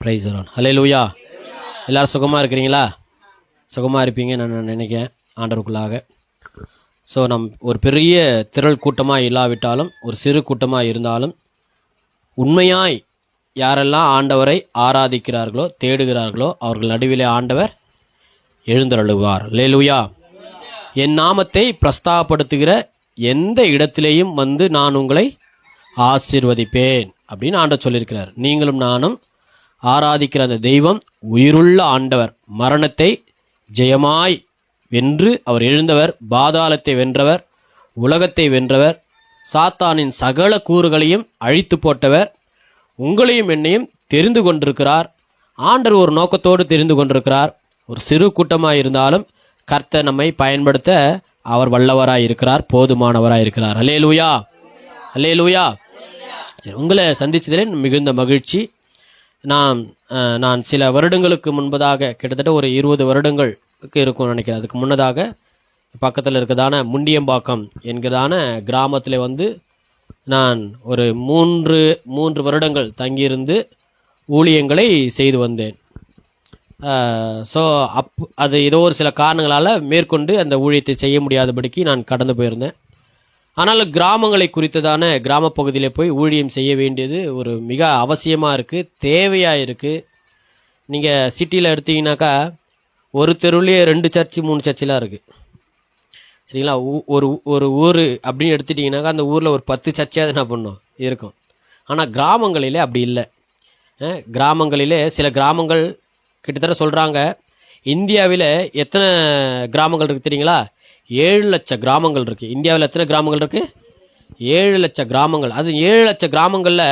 Price allot. ஹல்லேலூயா. எல்லோரும் சுகமாக இருக்கிறீங்களா? சுகமாக இருப்பீங்க நான் நினைக்கிறேன் ஆண்டவருக்குள்ளாக. ஸோ ஒரு பெரிய திரள் கூட்டமாக இல்லாவிட்டாலும் ஒரு சிறு கூட்டமாக இருந்தாலும் உண்மையாய் யாரெல்லாம் ஆண்டவரை ஆராதிக்கிறார்களோ தேடுகிறார்களோ அவர்கள் நடுவிலே ஆண்டவர் எழுந்தருளுவார். ஹல்லேலூயா. என் நாமத்தை பிரஸ்தாபப்படுத்துகிற எந்த இடத்திலேயும் வந்து நான் உங்களை ஆசீர்வதிப்பேன் அப்படின்னு ஆண்டவர் சொல்லியிருக்கிறார். நீங்களும் நானும் ஆராதிக்கிற அந்த தெய்வம் உயிருள்ள ஆண்டவர், மரணத்தை ஜெயமாய் வென்று அவர் எழுந்தவர், பாதாளத்தை வென்றவர், உலகத்தை வென்றவர், சாத்தானின் சகல கூறுகளையும் அழித்து போட்டவர். உங்களையும் என்னையும் தெரிந்து கொண்டிருக்கிறார். ஆண்டவர் ஒரு நோக்கத்தோடு தெரிந்து கொண்டிருக்கிறார். ஒரு சிறு கூட்டமாக இருந்தாலும் கர்த்தர் நம்மை பயன்படுத்த அவர் வல்லவராய் இருக்கிறார், போதுமானவராய் இருக்கிறார். ஹல்லேலூயா, ஹல்லேலூயா. சரி, உங்களை சந்திச்சதிலே மிகுந்த மகிழ்ச்சி. நான் சில வருடங்களுக்கு முன்பதாக, கிட்டத்தட்ட ஒரு 20 வருடங்களுக்கு இருக்கும்னு நினைக்கிறேன், அதுக்கு முன்னதாக பக்கத்தில் இருக்கிறதான முண்டியம்பாக்கம் என்கிறதான கிராமத்தில் வந்து நான் ஒரு மூன்று வருடங்கள் தங்கியிருந்து ஊழியங்களை செய்து வந்தேன். ஸோ அது ஏதோ ஒரு சில காரணங்களால் மேற்கொண்டு அந்த ஊழியத்தை செய்ய முடியாதபடிக்கு நான் கடந்து போயிருந்தேன். ஆனால் கிராமங்களை குறித்ததான கிராம பகுதியில் போய் ஊழியம் செய்ய வேண்டியது ஒரு மிக அவசியமாக இருக்குது, தேவையாக இருக்குது. நீங்கள் சிட்டியில் எடுத்தீங்கன்னாக்கா ஒரு தெருவிலேயே 2 சர்ச்சு 3 சர்ச்செலாம் இருக்குது. சரிங்களா? ஒரு ஊர் அப்படின்னு எடுத்துட்டிங்கனாக்கா அந்த ஊரில் ஒரு 10 சர்ச்சையாவது என்ன பண்ணும் இருக்கும். ஆனால் கிராமங்களிலே அப்படி இல்லை. கிராமங்களிலே சில கிராமங்கள் கிட்டத்தட்ட சொல்கிறாங்க, இந்தியாவில் எத்தனை கிராமங்கள் இருக்குது தெரியுங்களா? 7 லட்சம் கிராமங்கள் இருக்குது. இந்தியாவில் எத்தனை கிராமங்கள் இருக்குது? 7 லட்சம் கிராமங்கள். அது 7 லட்சம் கிராமங்களில்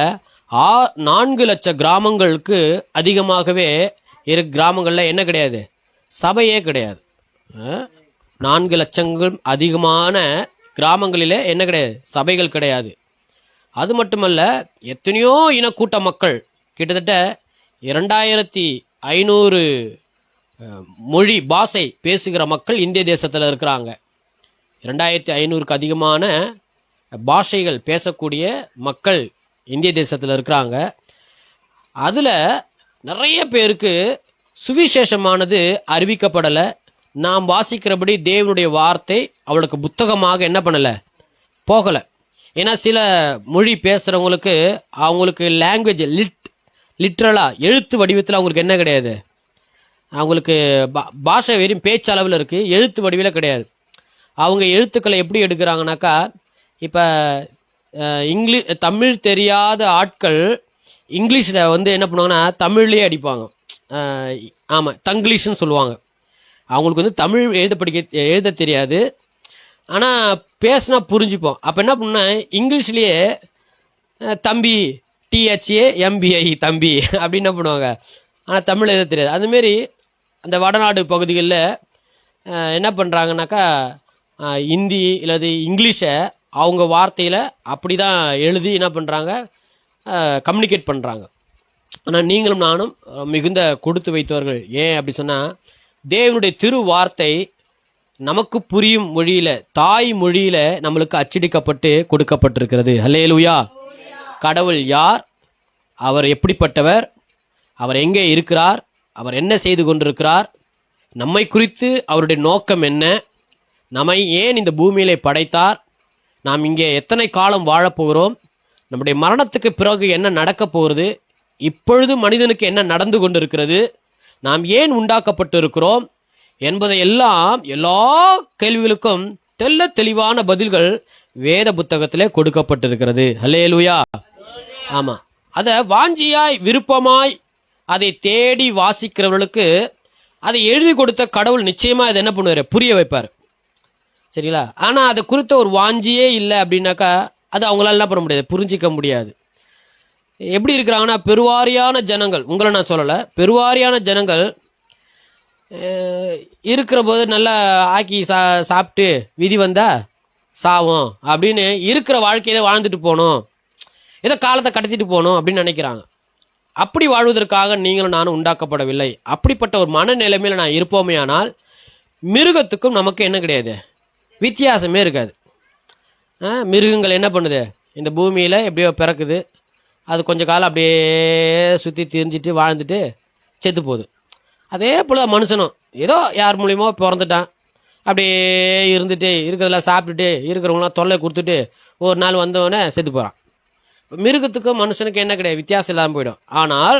4 லட்சம் கிராமங்களுக்கு அதிகமாகவே கிராமங்களில் என்ன கிடையாது? சபையே கிடையாது. 4 லட்சங்கள் அதிகமான கிராமங்களிலே என்ன கிடையாது? சபைகள் கிடையாது. அது மட்டுமல்ல, எத்தனையோ இனக்கூட்ட மக்கள், கிட்டத்தட்ட 2500 மொழி பாஷை பேசுகிற மக்கள் இந்திய தேசத்தில் இருக்கிறாங்க. 2500க்கு அதிகமான பாஷைகள் பேசக்கூடிய மக்கள் இந்திய தேசத்தில் இருக்கிறாங்க. அதில் நிறைய பேருக்கு சுவிசேஷமானது அறிவிக்கப்படலை. நாம் வாசிக்கிறபடி தேவனுடைய வார்த்தை அவளுக்கு புத்தகமாக என்ன பண்ணலை, போகலை. ஏன்னா சில மொழி பேசுகிறவங்களுக்கு அவங்களுக்கு லாங்குவேஜ் லிட்ரலாக எழுத்து வடிவத்தில் அவங்களுக்கு என்ன கிடையாது, அவங்களுக்கு பாஷை வெறும் பேச்சளவில் இருக்குது, எழுத்து வடிவில் கிடையாது. அவங்க எழுத்துக்களை எப்படி எடுக்கிறாங்கனாக்கா, இப்போ தமிழ் தெரியாத ஆட்கள் இங்கிலீஷில் வந்து என்ன பண்ணுவாங்கன்னா தமிழ்லேயே அடிப்பாங்க. ஆமாம், தங்கிலீஷ்னு சொல்லுவாங்க. அவங்களுக்கு வந்து தமிழ் எழுத தெரியாது, ஆனால் பேசினா புரிஞ்சுப்போம். அப்போ என்ன பண்ணால் இங்கிலீஷ்லேயே தம்பி, THAMBI தம்பி அப்படின்னு என்ன பண்ணுவாங்க, ஆனால் தமிழ் எழுத தெரியாது. அதுமாரி அந்த வடநாடு பகுதிகளில் என்ன பண்ணுறாங்கனாக்கா ஹிந்தி இல்லது இங்கிலீஷை அவங்க வார்த்தையில் அப்படி தான் எழுதி என்ன பண்ணுறாங்க, கம்யூனிகேட் பண்ணுறாங்க. ஆனால் நீங்களும் நானும் மிகுந்த கொடுத்து வைத்தவர்கள். ஏன் அப்படி சொன்னால், தேவனுடைய திரு வார்த்தை நமக்கு புரியும் மொழியில், தாய் மொழியில் நம்மளுக்கு அச்சடிக்கப்பட்டு கொடுக்கப்பட்டிருக்கிறது. ஹல்லேலூயா. கடவுள் யார், அவர் எப்படிப்பட்டவர், அவர் எங்கே இருக்கிறார், அவர் என்ன செய்து கொண்டிருக்கிறார், நம்மை குறித்து அவருடைய நோக்கம் என்ன, நம்மை ஏன் இந்த பூமியிலே படைத்தார், நாம் இங்கே எத்தனை காலம் வாழப்போகிறோம், நம்முடைய மரணத்துக்கு பிறகு என்ன நடக்கப் போகிறது, இப்பொழுது மனிதனுக்கு என்ன நடந்து கொண்டிருக்கிறது, நாம் ஏன் உண்டாக்கப்பட்டு இருக்கிறோம் என்பதை எல்லாம், எல்லா கேள்விகளுக்கும் தெளிவான பதில்கள் வேத புத்தகத்திலே கொடுக்கப்பட்டிருக்கிறது. ஹல்லேலூயா. ஆமாம், அதை வாஞ்சியாய் விருப்பமாய் அதை தேடி வாசிக்கிறவர்களுக்கு அதை எழுதி கொடுத்த கடவுள் நிச்சயமாக அதை என்ன பண்ணுவார், புரிய வைப்பார். சரிங்களா? ஆனால் அதை குறித்த ஒரு வாஞ்சியே இல்லை அப்படின்னாக்கா அது அவங்களால என்ன பண்ண முடியாது, புரிஞ்சிக்க முடியாது. எப்படி இருக்கிறாங்கன்னா, பெருவாரியான ஜனங்கள், உங்களை நான் சொல்லலை, பெருவாரியான ஜனங்கள் இருக்கிற போது நல்லா ஆக்கி சாப்பிட்டு விதி வந்தால் சாவோம் அப்படின்னு இருக்கிற வாழ்க்கையில வாழ்ந்துட்டு போகணும், ஏதோ காலத்தை கடத்திட்டு போகணும் அப்படின்னு நினைக்கிறாங்க. அப்படி வாழ்வதற்காக நீங்களும் நானும் உண்டாக்கப்படவில்லை. அப்படிப்பட்ட ஒரு மனநிலைமையில் நான் இருப்போமே ஆனால் மிருகத்துக்கும் நமக்கு என்ன கிடையாது, வித்தியாசமே இருக்காது. மிருகங்கள் என்ன பண்ணுது, இந்த பூமியில் எப்படியோ பிறக்குது, அது கொஞ்ச காலம் அப்படியே சுற்றி திரிஞ்சிட்டு வாழ்ந்துட்டு செத்து போகுது. அதே போல் மனுஷனும் ஏதோ யார் மூலியமோ பிறந்துட்டான், அப்படியே இருந்துட்டு இருக்கிறதெல்லாம் சாப்பிட்டுட்டு இருக்கிறவங்களாம் தொல்லை கொடுத்துட்டு ஒரு நாள் வந்தவொடனே செத்து போகிறான். மிருகத்துக்கும் மனுஷனுக்கு என்ன கிடையாது, வித்தியாசம் இல்லாமல் போயிடும். ஆனால்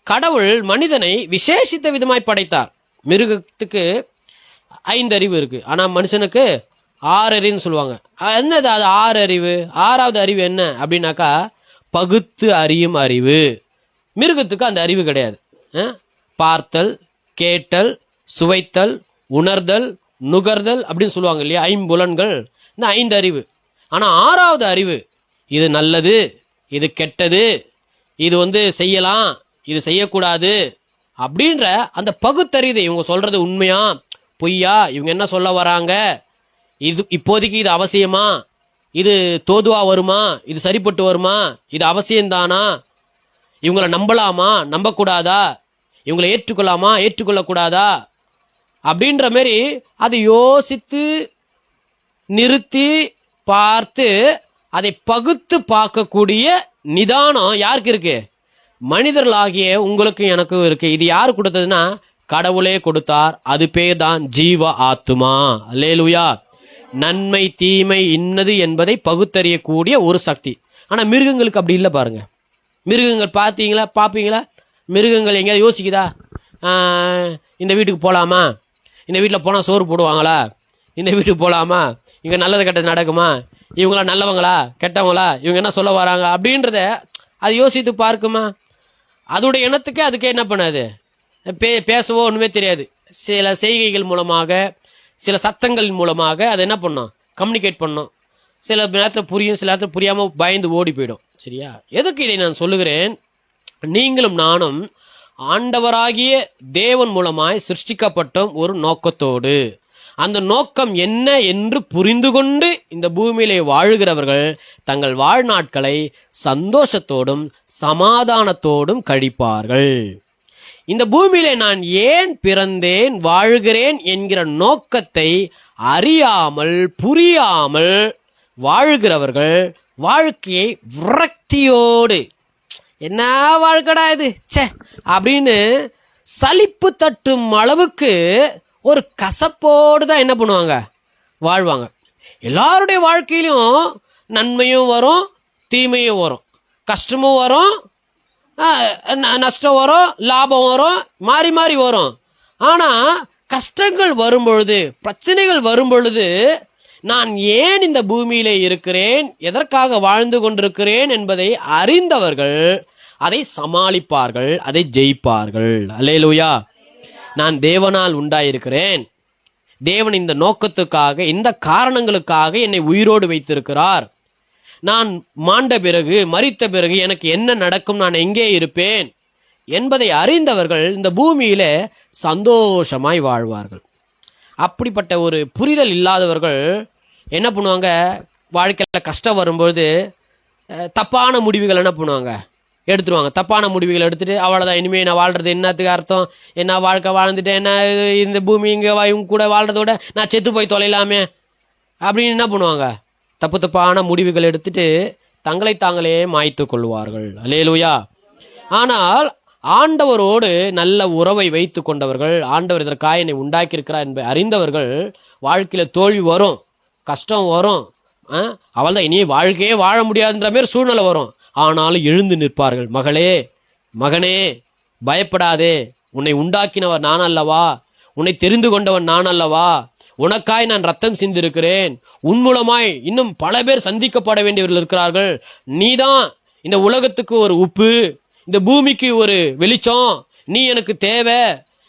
கடவுள் மனிதனை விசேஷித்த விதமாய் படைத்தார். மிருகத்துக்கு 5 அறிவு இருக்குது, ஆனால் மனுஷனுக்கு 6 அறிவுன்னு சொல்லுவாங்க. என்னது அது 6 அறிவு? 6வது அறிவு என்ன அப்படின்னாக்கா பகுத்து அறியும் அறிவு. மிருகத்துக்கு அந்த அறிவு கிடையாது. பார்த்தல், கேட்டல், சுவைத்தல், உணர்தல், நுகர்தல் அப்படின்னு சொல்லுவாங்க இல்லையா, 5 புலன்கள், இந்த 5 அறிவு. ஆனால் 6வது அறிவு, இது நல்லது, இது கெட்டது, இது செய்யலாம், இது செய்யக்கூடாது அப்படின்ற அந்த பகுத்தறிவு. இவங்க சொல்றது உண்மையா பொய்யா, இவங்க என்ன சொல்ல வராங்க, இது இப்போதைக்கு இது அவசியமா, இது தோதுவா வருமா, இது சரிப்பட்டு வருமா, இது அவசியம்தானா, இவங்களை நம்பலாமா நம்பக்கூடாதா, இவங்களை ஏற்றுக்கொள்ளாமா ஏற்றுக்கொள்ளக்கூடாதா அப்படின்ற மாரி அதை யோசித்து நிறுத்தி பார்த்து அதை பகுத்து பார்க்கக்கூடிய நிதானம் யாருக்கு இருக்கு? மனிதர்களாகிய உங்களுக்கும் எனக்கும் இருக்கு. இது யார் கொடுத்ததுன்னா கடவுளே கொடுத்தார். அது பேர் தான் ஜீவ ஆத்துமா. அல்லேலூயா. நன்மை தீமை இன்னது என்பதை பகுத்தறியக்கூடிய ஒரு சக்தி. ஆனால் மிருகங்களுக்கு அப்படி இல்லை பாருங்க. மிருகங்கள் பார்ப்பீங்களா? மிருகங்கள் எங்கேயாவது யோசிக்குதா? இந்த வீட்டுக்கு போகலாமா, இந்த வீட்டில் போனால் சோறு போடுவாங்களா, இந்த வீட்டுக்கு போகலாமா, இங்கே நல்லது கெட்டது நடக்குமா, இவங்களாம் நல்லவங்களா கெட்டவங்களா, இவங்க என்ன சொல்ல வராங்க அப்படின்றத அது யோசித்து பார்க்குமா? அதோடைய எண்ணத்துக்கே அதுக்கே என்ன பண்ணாது, பேசவோ ஒன்றுமே தெரியாது. சில செய்கைகள் மூலமாக, சில சத்தங்கள் மூலமாக அதை என்ன பண்ணோம், கம்யூனிகேட் பண்ணோம். சில நேரத்தில் புரியும், சில நேரத்தில் புரியாமல் பயந்து ஓடி போயிடும். சரியா? எதுக்கு இதை நான் சொல்லுகிறேன்? நீங்களும் நானும் ஆண்டவராகிய தேவன் மூலமாய் சிருஷ்டிக்கப்பட்டோம் ஒரு நோக்கத்தோடு. அந்த நோக்கம் என்ன என்று புரிந்து கொண்டு இந்த பூமியிலே வாழுகிறவர்கள் தங்கள் வாழ்நாட்களை சந்தோஷத்தோடும் சமாதானத்தோடும் கழிப்பார்கள். இந்த பூமியிலே நான் ஏன் பிறந்தேன், வாழ்கிறேன் என்கிற நோக்கத்தை அறியாமல் புரியாமல் வாழ்கிறவர்கள் வாழ்க்கையை விரக்தியோடு, என்ன வாழ்க்கடா இது சே அப்படின்னு சலிப்பு தட்டும் அளவுக்கு ஒரு கசப்போடு தான் என்ன பண்ணுவாங்க, வாழ்வாங்க. எல்லாருடைய வாழ்க்கையிலும் நன்மையும் வரும், தீமையும் வரும், கஷ்டமும் வரும், நஷ்டம் வரும், லாபம் வரும், மாறி மாறி வரும். ஆனால் கஷ்டங்கள் வரும்பொழுது, பிரச்சனைகள் வரும்பொழுது நான் ஏன் இந்த பூமியிலே இருக்கிறேன், எதற்காக வாழ்ந்து கொண்டிருக்கிறேன் என்பதை அறிந்தவர்கள் அதை சமாளிப்பார்கள், அதை ஜெயிப்பார்கள். அல்லேலூயா. நான் தேவனால் உண்டாயிருக்கிறேன், தேவன் இந்த நோக்கத்துக்காக, இந்த காரணங்களுக்காக என்னை உயிரோடு வைத்திருக்கிறார். நான் மாண்ட பிறகு, மரித்த பிறகு எனக்கு என்ன நடக்கும், நான் எங்கே இருப்பேன் என்பதை அறிந்தவர்கள் இந்த பூமியில சந்தோஷமாய் வாழ்வார்கள். அப்படிப்பட்ட ஒரு புரிதல் இல்லாதவர்கள் என்ன பண்ணுவாங்க, வாழ்க்கையில் கஷ்டம் வரும்போது தப்பான முடிவுகள் என்ன பண்ணுவாங்க, எடுத்துருவாங்க. தப்பான முடிவுகள் எடுத்துட்டு அவ்வளோதான், இனிமேல் நான் வாழ்றது என்னத்துக்கு அர்த்தம், என்ன வாழ்க்கை வாழ்ந்துட்டேன், என்ன இந்த பூமி இங்கே இவங்க கூட வாழ்றதோட நான் செத்து போய் தொலைலாமே அப்படின்னு என்ன பண்ணுவாங்க, தப்பான முடிவுகள் எடுத்துட்டு தங்களை தாங்களே மாய்த்து கொள்வார்கள். அல்லேலூயா. ஆனால் ஆண்டவரோடு நல்ல உறவை வைத்து கொண்டவர்கள், ஆண்டவர் இதற்காக என்னை உண்டாக்கியிருக்கிறார் என்பதை அறிந்தவர்கள் வாழ்க்கையில் தோல்வி வரும், கஷ்டம் வரும், அவள்தான் இனி வாழ்க்கையே வாழ முடியாதுன்ற மாதிரி சூழ்நிலை வரும். ஆனாலும் எழுந்து நிற்பார்கள். மகளே, மகனே, பயப்படாதே, உன்னை உண்டாக்கினவர் நான் அல்லவா, உன்னை தெரிந்து கொண்டவன் நான் அல்லவா, உனக்காய் நான் ரத்தம் சிந்திருக்கிறேன், உன் மூலமாய் இன்னும் பல பேர் சந்திக்கப்பட வேண்டியவர்கள் இருக்கிறார்கள், நீதான் இந்த உலகத்துக்கு ஒரு உப்பு, இந்த பூமிக்கு ஒரு வெளிச்சம், நீ எனக்கு தேவை,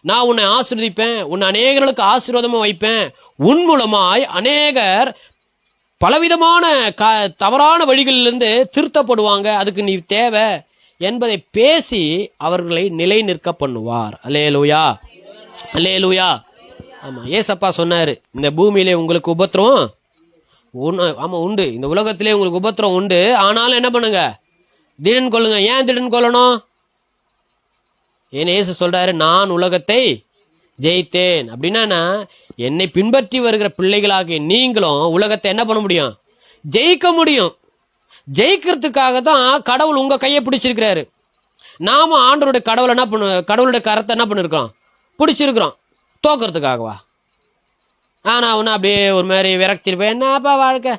நான் உன்னை ஆசீர்வதிப்பேன், உன்னை அநேகர்களுக்கு ஆசீர்வாதமாக வைப்பேன், உன் மூலமாய் அநேகர் பலவிதமான தவறான வழிகளிலிருந்து திருத்தப்படுவாங்க, அதுக்கு நீ தேவை என்பதை பேசி அவர்களை நிலை நிற்க பண்ணுவார். அல்லேலூயா, அல்லேலூயா. ஆமாம், ஏசப்பா சொன்னார், இந்த பூமியிலே உங்களுக்கு உபத்திரம் ஆமாம் உண்டு, இந்த உலகத்திலே உங்களுக்கு உபத்திரம் உண்டு, ஆனாலும் என்ன பண்ணுங்க, திடன் கொள்ளுங்க. ஏன் திடன் கொள்ளணும்? ஏன் ஏசு சொல்றாரு, நான் உலகத்தை ஜெயித்தேன். அப்படின்னா என்னை பின்பற்றி வருகிற பிள்ளைகளாகிய நீங்களும் உலகத்தை என்ன பண்ண முடியும், ஜெயிக்க முடியும். ஜெயிக்கிறதுக்காக தான் கடவுள் உங்கள் கையை பிடிச்சிருக்கிறாரு. நாம ஆண்டவருடைய கடவுளுடைய கரத்தை என்ன பண்ணிருக்கிறோம்? பிடிச்சிருக்கிறோம். தோக்கிறதுக்காகவா? நான் ஒன்று அப்படியே ஒரு மாதிரி விரக்திருப்பேன், என்னப்பா வாழ்க்கை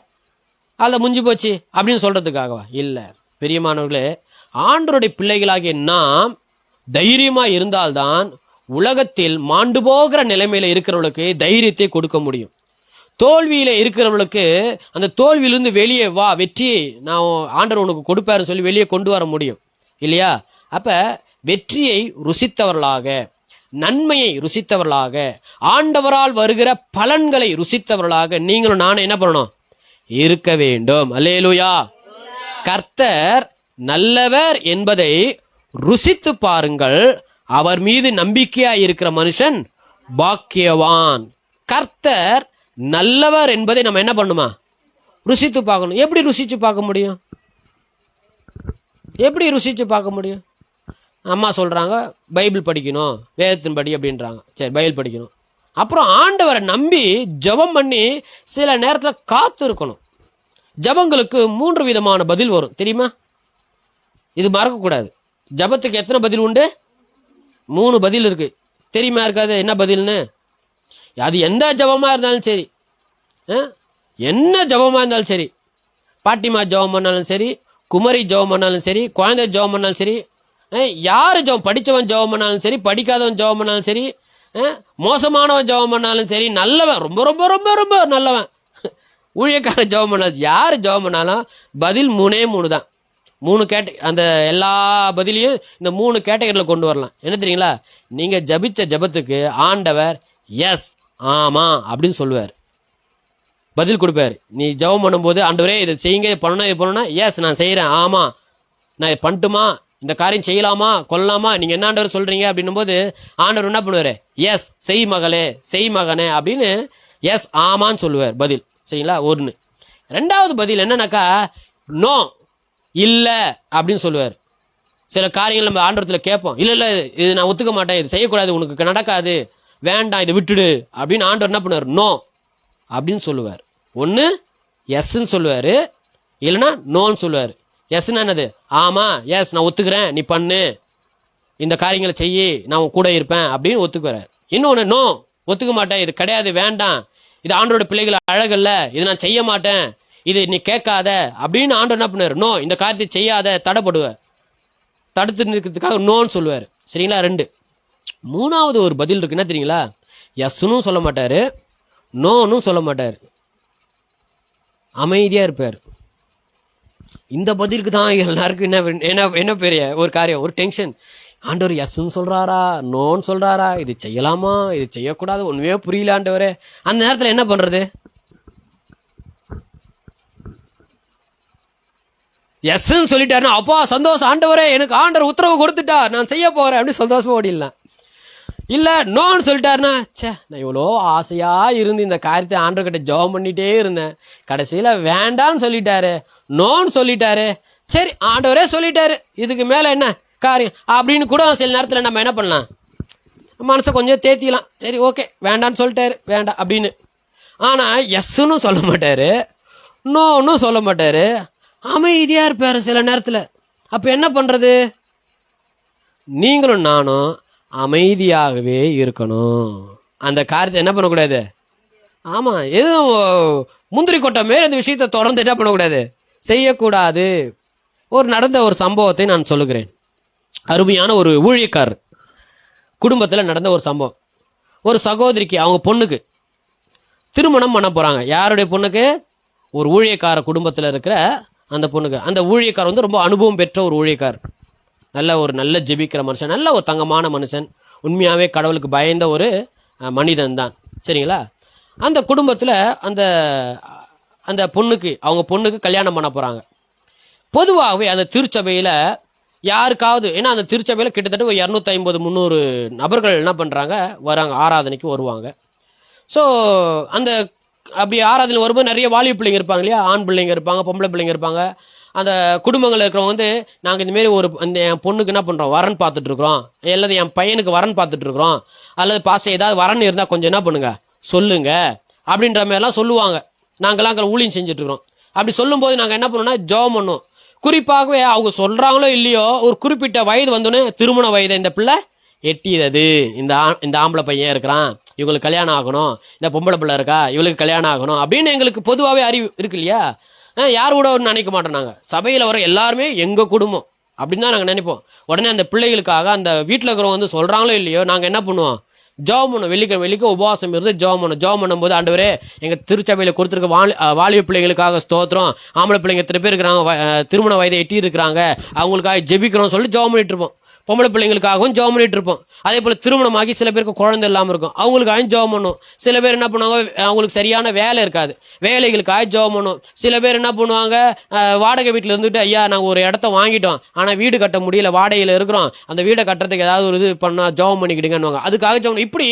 அதில் முடிஞ்சு போச்சு அப்படின்னு சொல்கிறதுக்காகவா? இல்லை. பிரியமானவர்களே, ஆண்டவருடைய பிள்ளைகளாகிய நாம் தைரியமாக இருந்தால்தான் உலகத்தில் மாண்டு போகிற நிலைமையில் இருக்கிறவர்களுக்கு தைரியத்தை கொடுக்க முடியும். தோல்வியில் இருக்கிறவர்களுக்கு அந்த தோல்வியிலிருந்து வெளியே வா, வெற்றியை நான் ஆண்டவர் உனக்கு கொடுப்பாருன்னு சொல்லி வெளியே கொண்டு வர முடியும் இல்லையா? அப்போ வெற்றியை ருசித்தவர்களாக, நன்மையை ருசித்தவர்களாக, ஆண்டவரால் வருகிற பலன்களை ருசித்தவர்களாக நீங்களும் நானும் என்ன பண்ணணும்? இருக்க வேண்டும். அல்லேலூயா. கர்த்தர் நல்லவர் என்பதை ருசித்து பாருங்கள், அவர் மீது நம்பிக்கையாய் இருக்கிற மனுஷன் பாக்கியவான். கர்த்தர் நல்லவர் என்பதை நம்ம என்ன பண்ணுமா? ருசித்து பார்க்கணும். எப்படி ருசித்து பார்க்க முடியும்? எப்படி ருசித்து பார்க்க முடியும்? அம்மா சொல்கிறாங்க பைபிள் படிக்கணும், வேதத்தின் படி அப்படின்றாங்க. சரி, பைபிள் படிக்கணும். அப்புறம் ஆண்டவரை நம்பி ஜெபம் பண்ணி சில நேரத்தில் காத்து இருக்கணும். ஜெபங்களுக்கு 3 விதமான பதில் வரும், தெரியுமா? இது மறக்கக்கூடாது. ஜெபத்துக்கு எத்தனை பதில் உண்டு? 3 பதில் இருக்கு. தெரியுமா இருக்காது என்ன பதில்னு? அது எந்த ஜெபமாக இருந்தாலும் சரி, என்ன ஜெபமாக இருந்தாலும் சரி, பாட்டிமா ஜெபம் பண்ணாலும் சரி, குமரி ஜெபம் பண்ணாலும் சரி, குழந்தை ஜெபம் பண்ணாலும் சரி, யார் ஜெபம், படித்தவன் ஜெபம் பண்ணாலும் சரி, படிக்காதவன் ஜெபம் பண்ணாலும் சரி, மோசமானவன் ஜெபம் பண்ணாலும் சரி, நல்லவன், ரொம்ப ரொம்ப ரொம்ப ரொம்ப நல்லவன், ஊழியக்கார ஜெபம் பண்ணாலும், யார் ஜெபம் பண்ணாலும் பதில் 3 தான். 3 அந்த எல்லா பதிலையும் இந்த 3 கேட்டகரியில் கொண்டு வரலாம். என்ன தெரியுங்களா? நீங்கள் ஜபிச்ச ஜபத்துக்கு ஆண்டவர் எஸ், ஆமாம் அப்படின்னு சொல்லுவார், பதில் கொடுப்பார். நீ ஜெபம் பண்ணும்போது ஆண்டவரே இதை செய்யுங்க, இது பண்ணணும், இது பண்ணணும்னா எஸ் நான் செய்கிறேன், ஆமாம் நான் இது பண்ணட்டுமா, இந்த காரியம் செய்யலாமா, கொல்லலாமா, நீங்கள் என்ன ஆண்டவர் சொல்கிறீங்க அப்படின்னும் போது ஆண்டவர் என்ன பண்ணுவார்? எஸ், செய் மகளே, செய் மகனே அப்படின்னு எஸ் ஆமான்னு சொல்லுவார் பதில். சரிங்களா? 1. 2வது பதில் என்னன்னாக்கா நோ, இல்லை அப்படின்னு சொல்லுவார். சில காரியங்கள் நம்ம ஆண்டவரத்தில் கேட்போம், இல்லை இல்லை இது நான் ஒத்துக்க மாட்டேன், இது செய்யக்கூடாது, உனக்கு நடக்காது, வேண்டாம், இதை விட்டுடு அப்படின்னு ஆண்டவர் என்ன பண்ணுவார்? நோ அப்படின்னு சொல்லுவார். ஒன்று எஸ்ன்னு சொல்லுவார், இல்லைன்னா நோன்னு சொல்லுவார். எஸ்ன்னா என்னது? ஆமாம், எஸ் நான் ஒத்துக்கிறேன், நீ பண்ணு, இந்த காரியங்களை செய்யி, நான் உன் கூட இருப்பேன் அப்படின்னு ஒத்துக்குறார். இன்னொன்று நோ, ஒத்துக்க மாட்டேன், இது கிடையாது, வேண்டாம், இது ஆண்டோட பிள்ளைகளை அழகல்ல, இது நான் செய்ய மாட்டேன், இது நீ கேட்காத அப்படின்னு ஆண்டவர் என்ன பண்ணுவார்? நோ, இந்த காரியத்தை செய்யாத, தடைப்படுவார், தடுத்து நிற்கிறதுக்காக நோன்னு சொல்லுவார். சரிங்களா? 2. 3வது ஒரு பதில் இருக்கு, என்ன தெரியுங்களா? எஸ்னும் சொல்ல மாட்டார், நோன்னு சொல்ல மாட்டார், அமைதியாக இருப்பார். இந்த பதிலுக்கு தான் எல்லாருக்கும் என்ன பெரிய ஒரு காரியம், ஒரு டென்ஷன். ஆண்டவர் எஸ்ன்னு சொல்கிறாரா, நோன்னு சொல்கிறாரா, இது செய்யலாமா, இது செய்யக்கூடாது, ஒன்றுமே புரியல ஆண்டவரே. அந்த நேரத்தில் என்ன பண்ணுறது? எஸ்ன்னு சொல்லிட்டாருன்னா அப்பா சந்தோஷம், ஆண்டவரே எனக்கு ஆண்டவர் உத்தரவு கொடுத்துட்டார், நான் செய்ய போகிறேன் அப்படி சந்தோஷமாக ஓடிடலாம். இல்லை நோன்னு சொல்லிட்டாருன்னா, சே நான் இவ்வளோ ஆசையாக இருந்து இந்த காரியத்தை ஆண்டவர்கிட்ட ஜெபம் பண்ணிகிட்டே இருந்தேன், கடைசியில் வேண்டான்னு சொல்லிட்டாரு, நோன்னு சொல்லிட்டாரு, சரி ஆண்டவரே சொல்லிட்டாரு, இதுக்கு மேலே என்ன காரியம் அப்படின்னு கூட சில நேரத்தில் நம்ம என்ன பண்ணலாம்? மனசை கொஞ்சம் தேத்திக்கலாம். சரி ஓகே, வேண்டான்னு சொல்லிட்டாரு, வேண்டாம் அப்படின்னு. ஆனால் எஸ்ன்னு சொல்ல மாட்டார், நோன்னு சொல்ல மாட்டார், அமைதியாக இருப்பார் சில நேரத்தில். அப்போ என்ன பண்ணுறது? நீங்களும் நானும் அமைதியாகவே இருக்கணும். அந்த காரியத்தை என்ன பண்ணக்கூடாது? ஆமாம், எதுவும் முந்திரி கொட்டை மாரி அந்த விஷயத்தை தொடர்ந்து என்ன பண்ணக்கூடாது? செய்யக்கூடாது. நடந்த ஒரு சம்பவத்தை நான் சொல்லுகிறேன். அருமையான ஒரு ஊழியக்காரர் குடும்பத்தில் நடந்த ஒரு சம்பவம். ஒரு சகோதரிக்கு அவங்க பொண்ணுக்கு திருமணம் பண்ண போகிறாங்க. யாருடைய பொண்ணுக்கு? ஒரு ஊழியக்கார குடும்பத்தில் இருக்கிற அந்த பொண்ணுக்கு. அந்த ஊழியக்கார் ரொம்ப அனுபவம் பெற்ற ஒரு ஊழியக்கார், நல்ல ஜெபிக்கிற மனுஷன், நல்ல ஒரு தங்கமான மனுஷன், உண்மையாகவே கடவுளுக்கு பயந்த ஒரு மனிதன் தான். சரிங்களா? அந்த குடும்பத்தில் அந்த பொண்ணுக்கு அவங்க பொண்ணுக்கு கல்யாணம் பண்ண போகிறாங்க. பொதுவாகவே அந்த திருச்சபையில் யாருக்காவது, ஏன்னா அந்த திருச்சபையில் கிட்டத்தட்ட ஒரு 250-300 நபர்கள் என்ன பண்ணுறாங்க, வராங்க, ஆராதனைக்கு வருவாங்க. ஸோ அப்படி ஆராதனை வரும்போது நிறைய வாலிப பிள்ளைங்க இருப்பாங்க இல்லையா, ஆண் பிள்ளைங்க இருப்பாங்க, பொம்பளை பிள்ளைங்க இருப்பாங்க. அந்த குடும்பங்கள் இருக்கிறவங்க நாங்கள் இந்தமாரி என் பொண்ணுக்கு என்ன பண்ணுறோம், வரன் பார்த்துட்ருக்குறோம், அல்லது என் பையனுக்கு வரன் பார்த்துட்ருக்குறோம், அல்லது பாஸ்டர் ஏதாவது வரன் இருந்தால் கொஞ்சம் என்ன பண்ணுங்க சொல்லுங்க அப்படின்ற மாதிரிலாம் சொல்லுவாங்க. நாங்கள்லாம் அங்கே ஊழியம் செஞ்சுட்ருக்குறோம். அப்படி சொல்லும்போது நாங்கள் என்ன பண்ணோம்னா ஜெபம் பண்ணோம். குறிப்பாகவே அவங்க சொல்கிறாங்களோ இல்லையோ ஒரு குறிப்பிட்ட வயது வந்தோன்னே திருமண வயதை இந்த பிள்ளை எட்டியது. இந்த ஆம்பளை பையன் இருக்கிறான், இவங்களுக்கு கல்யாணம் ஆகணும், இந்த பொம்பளை பிள்ளை இருக்கா இவளுக்கு கல்யாணம் ஆகணும் அப்படின்னு எங்களுக்கு பொதுவாகவே அறிவு இருக்கு இல்லையா. யார் கூட நினைக்க மாட்டோம். நாங்கள் சபையில் வர எல்லாருமே எங்கள் குடும்பம் அப்படின்னு தான் நாங்கள் நினைப்போம். உடனே அந்த பிள்ளைகளுக்காக அந்த வீட்டில் இருக்கிறவங்க வந்து சொல்கிறாங்களோ இல்லையோ நாங்கள் என்ன பண்ணுவோம், ஜெபம் பண்ணும். வெள்ளிக்கிழமை உபவாசம் இருந்து ஜெபம் பண்ணும்போது ஆண்டவரே எங்கள் திருச்சபையில் கொடுத்துருக்க வாலிப பிள்ளைகளுக்காக ஸ்தோத்திரம், ஆம்பளை பிள்ளைங்க எத்தனை பேர் இருக்கிறாங்க திருமண வயதை எட்டி இருக்கிறாங்க அவங்களுக்காக ஜெபிக்கிறோம் சொல்லி ஜெபம் பண்ணிட்டு இருப்போம். பொம்பளை பிள்ளைங்களுக்காகவும் ஜெபம் பண்ணிட்டு இருப்போம். அதே போல் திருமணமாகி சில பேருக்கு குழந்தை இல்லாமல் இருக்கும், அவங்களுக்காக ஜெபம் பண்ணும். சில பேர் என்ன பண்ணுவாங்க, அவங்களுக்கு சரியான வேலை இருக்காது, வேலைகளுக்காக ஜெபம் பண்ணும். சில பேர் என்ன பண்ணுவாங்க, வாடகை வீட்டில் இருந்துட்டு ஐயா நாங்கள் ஒரு இடத்த வாங்கிட்டோம் ஆனால் வீடு கட்ட முடியல, வாடகையில் இருக்கிறோம், அந்த வீடை கட்டுறதுக்கு ஏதாவது ஒரு இது பண்ணால் ஜெபம் பண்ணிக்கிடுங்கன்னுவாங்க, அதுக்காக ஜெபம். இப்படி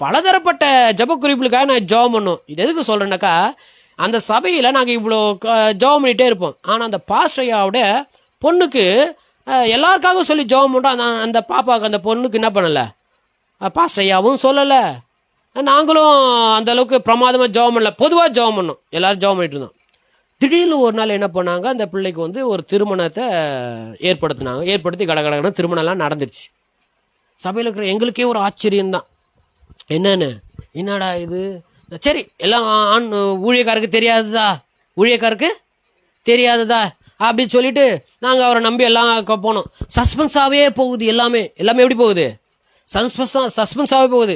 பலதரப்பட்ட ஜெப குறிப்புகளுக்காக நான் ஜெபம் பண்ணும். இது எதுக்கு சொல்கிறேன்னாக்கா, அந்த சபையில் நாங்கள் இவ்வளோ ஜெபம் பண்ணிகிட்டே இருப்போம். ஆனால் அந்த பாஸ்டையாவோட பொண்ணுக்கு எல்லாருக்காகவும் சொல்லி ஜெபம் பண்ணுறோம். அந்த பாப்பாவுக்கு அந்த பொண்ணுக்கு என்ன பண்ணலை, பாஸ்டையாவும் சொல்லலை, நாங்களும் அந்த அளவுக்கு பிரமாதமாக ஜெபம் பண்ணல, பொதுவாக ஜெபம் பண்ணோம், எல்லோரும் ஜெபம் பண்ணிட்டு இருந்தோம். திடீர்னு ஒரு நாள் என்ன பண்ணாங்க, அந்த பிள்ளைக்கு வந்து ஒரு திருமணத்தை ஏற்படுத்தி கடகடன்னு திருமணம்லாம் நடந்துருச்சு. சபையில் இருக்கிற எங்களுக்கே ஒரு ஆச்சரியம்தான், என்னடா இது, சரி எல்லாம் ஊழியக்காருக்கு தெரியாததா அப்படின்னு சொல்லிட்டு நாங்கள் அவரை நம்பி எல்லாம் போனோம். சஸ்பென்ஸாகவே போகுது, எல்லாமே எப்படி போகுது, சஸ்பென்ஸாகவே போகுது.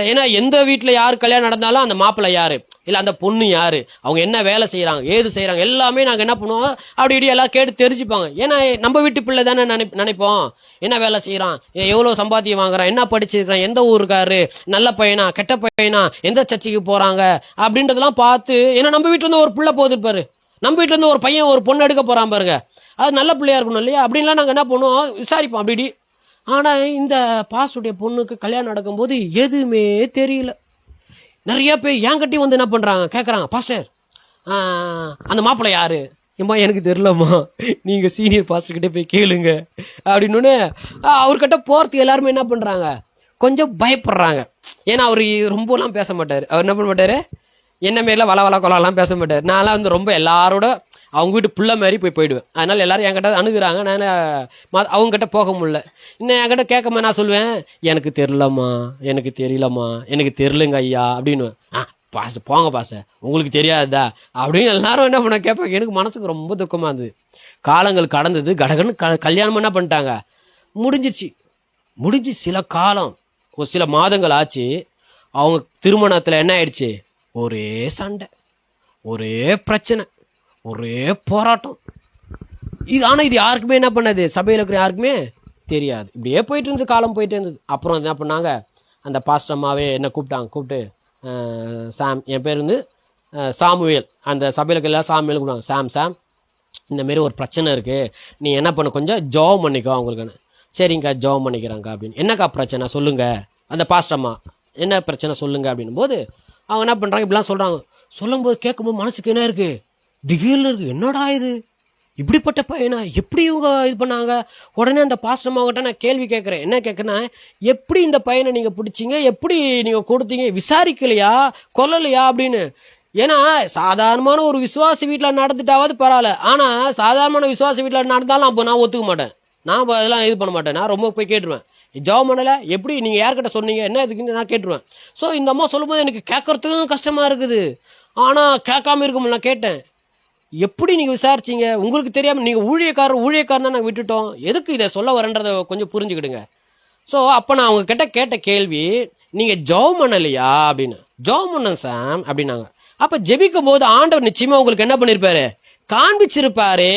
ஏன்னா எந்த வீட்டில் யார் கல்யாணம் நடந்தாலும் அந்த மாப்பிள்ளை யார், இல்லை அந்த பொண்ணு யார், அவங்க என்ன வேலை செய்கிறாங்க, ஏது செய்கிறாங்க, எல்லாமே நாங்கள் என்ன பண்ணுவோம் அப்படி இப்படி எல்லாம் கேட்டு தெரிஞ்சுப்பாங்க. ஏன்னா நம்ம வீட்டு பிள்ளை தானே நினைப்போம், என்ன வேலை செய்கிறான், எவ்வளோ சம்பாத்தியம் வாங்குறான், என்ன படிச்சிருக்கிறான், எந்த ஊருக்காரு, நல்ல பையனா கெட்ட பையனா, எந்த சர்ச்சைக்கு போகிறாங்க அப்படின்றதெல்லாம் பார்த்து. ஏன்னா நம்ம வீட்டிலேருந்து ஒரு பிள்ளை போகுது பாரு, நம்ம வீட்டிலேருந்து ஒரு பையன் ஒரு பொண்ணு எடுக்க போகிறான் பாருங்க, அது நல்ல பிள்ளையா இருக்கணும் இல்லையா, அப்படின்லாம் நாங்கள் என்ன பண்ணுவோம் விசாரிப்போம் அப்படி. ஆனால் இந்த பாஸ்டருடைய பொண்ணுக்கு கல்யாணம் நடக்கும்போது எதுவுமே தெரியல. நிறைய பேர் என்கிட்டே வந்து என்ன பண்ணுறாங்க, கேட்குறாங்க, பாஸ்டர் அந்த மாப்பிள்ளை யார், ஏம்மா எனக்கு தெரிலம்மா, நீங்கள் சீனியர் பாஸ்டர்கிட்ட போய் கேளுங்க அப்படின்னு. அவர்கிட்ட போகிறதுக்கு எல்லாருமே என்ன பண்ணுறாங்க, கொஞ்சம் பயப்படுறாங்க. ஏன்னா அவர் ரொம்பலாம் பேச மாட்டார், அவர் என்ன பண்ண மாட்டார், என்ன மாரிலாம் வள கொலாலாம் பேச மாட்டார். நான்லாம் வந்து ரொம்ப எல்லாரோட அவங்க வீட்டு பிள்ளை மாதிரி போயிடுவேன். அதனால் எல்லோரும் என்கிட்ட அணுகுறாங்க, நான் அவங்ககிட்ட போக முடியல. இன்னும் என்கிட்ட கேட்காம நான் சொல்லுவேன், எனக்கு தெரியலம்மா, எனக்கு தெரிலங்க ஐயா அப்படின்னுவேன். பாஸ்டர் போங்க பாஸ்டர் உங்களுக்கு தெரியாதா அப்படின்னு எல்லாரும் என்ன பண்ண கேட்பாங்க. எனக்கு மனசுக்கு ரொம்ப துக்கமாக இருந்தது. காலங்கள் கடந்தது, கடகன்னு கல்யாணம் என்ன பண்ணிட்டாங்க, முடிஞ்சு சில காலம் ஒரு சில மாதங்கள் ஆச்சு. அவங்க திருமணத்தில் என்ன ஆயிடுச்சு, ஒரே சண்டை, ஒரே பிரச்சனை, ஒரே போராட்டம். ஆனால் இது யாருக்குமே என்ன பண்ணது, சபையில் இருக்கிற யாருக்குமே தெரியாது. இப்படியே போயிட்டு இருந்தது, காலம் போயிட்டே இருந்தது. அப்புறம் என்ன பண்ணாங்க, அந்த பாஸ்டம்மாவே என்ன கூப்பிட்டு சாம், என் பேர் வந்து சாமுவேல், அந்த சபையில் இருக்கிற எல்லாம் சாமுவேல் கூப்பிட்டாங்க. சாம் இந்தமாரி ஒரு பிரச்சனை இருக்குது, நீ என்ன பண்ண, கொஞ்சம் ஜெபம் பண்ணிக்கோ அவங்களுக்குன்னு. சரிங்கக்கா ஜெபம் பண்ணிக்கிறாங்க அப்படின்னு. என்னக்கா பிரச்சனை சொல்லுங்கள், அந்த பாஸ்டம்மா என்ன பிரச்சனை சொல்லுங்கள் அப்படின்னும் போது அவங்க என்ன பண்ணுறாங்க, இப்படிலாம் சொல்லும்போது கேட்கும்போது மனசுக்கு என்ன இருக்குது, திகில் இருக்குது. என்னடா இது, இப்படிப்பட்ட பையனா, எப்படி இவங்க இது பண்ணாங்க. உடனே அந்த பாஸ்டம்மாவங்கிட்ட நான் கேள்வி கேட்குறேன். என்ன கேட்குறேன்னா, எப்படி இந்த பையனை நீங்கள் பிடிச்சிங்க, எப்படி நீங்கள் கொடுத்தீங்க, விசாரிக்கலையா, கொல்லலையா அப்படின்னு. ஏன்னா சாதாரணமான ஒரு விசுவாசி வீட்டில் நடந்துட்டாவது பரவாயில்ல, ஆனால் சாதாரணமான விசுவாசி வீட்டில் நடந்தாலும் அப்போ நான் ஒத்துக்க மாட்டேன், நான் அதெல்லாம் இது பண்ண மாட்டேன், நான் ரொம்ப போய் கேட்டுருவேன். ஜெபம் பண்ணலை, எப்படி நீங்கள் யார்கிட்ட சொன்னீங்க, என்ன இதுக்குன்னு நான் கேட்டுருவேன். ஸோ இந்த அம்மா சொல்லும்போது எனக்கு கேட்குறதுக்கும் கஷ்டமாக இருக்குது, ஆனால் கேட்காம இருக்க முடியல. நான் கேட்டேன், எப்படி நீங்கள் விசாரிச்சிங்க, உங்களுக்கு தெரியாமல் நீங்கள் ஊழியக்காரன் தான் நாங்கள் விட்டுட்டோம், எதுக்கு இதை சொல்ல வரேன்றதை கொஞ்சம் புரிஞ்சுக்கிடுங்க. ஸோ அப்போ நான் அவங்க கேட்ட கேள்வி, நீங்கள் ஜெபம் பண்ணலையா அப்படின்னு. ஜெபம் பண்ணேன் சாம் அப்படின்னாங்க. அப்போ ஜெபிக்கும் போது ஆண்டவர் நிச்சயமாக உங்களுக்கு என்ன பண்ணியிருப்பாரு, காண்பிச்சிருப்பாரு.